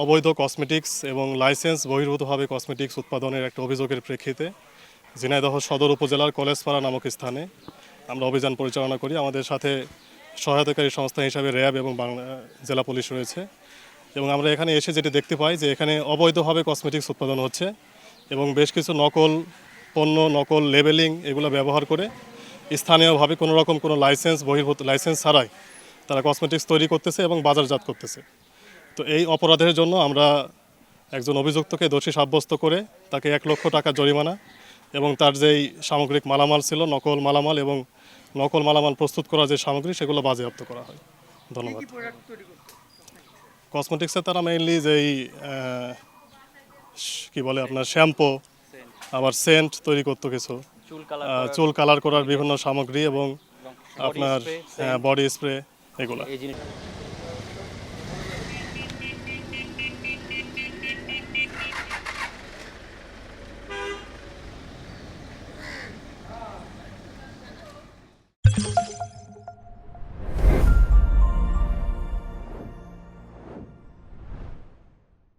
অবৈধ কসমেটিক্স এবং licence বহির্ভূতভাবে cosmetics উৎপাদনের একটা অভিযোগের প্রেক্ষিতে ঝিনাইদহ সদর উপজেলার কলেজপাড়া নামক স্থানে আমরা অভিযান পরিচালনা করি। আমাদের সাথে সহায়তাকারী সংস্থা হিসাবে র্যাব এবং বাংলা জেলা পুলিশ রয়েছে এবং আমরা এখানে এসে যেটি দেখতে পাই যে এখানে অবৈধভাবে কসমেটিক্স উৎপাদন হচ্ছে এবং বেশ কিছু নকল পণ্য, নকল লেবেলিং এগুলো ব্যবহার করে স্থানীয়ভাবে কোনো রকম কোনো বহির্ভূত লাইসেন্স ছাড়াই তারা কসমেটিক্স তৈরি করতেছে এবং বাজারজাত করতেছে। তো এই অপরাধের জন্য আমরা একজন অভিযুক্তকে দোষী সাব্যস্ত করে তাকে 1 লক্ষ টাকা জরিমানা এবং তার যেই সামগ্রিক মালামাল ছিল নকল মালামাল এবং নকল মালামাল প্রস্তুত করার যে সামগ্রী সেগুলো বাজেয়াপ্ত করা হয়। ধন্যবাদ। কসমেটিক্সে তারা মেইনলি যেই কি বলে আপনার শ্যাম্পু, আবার সেন্ট তৈরি করতো, কিছু চুল কালার করার বিভিন্ন সামগ্রী এবং আপনার বডি স্প্রে এগুলো।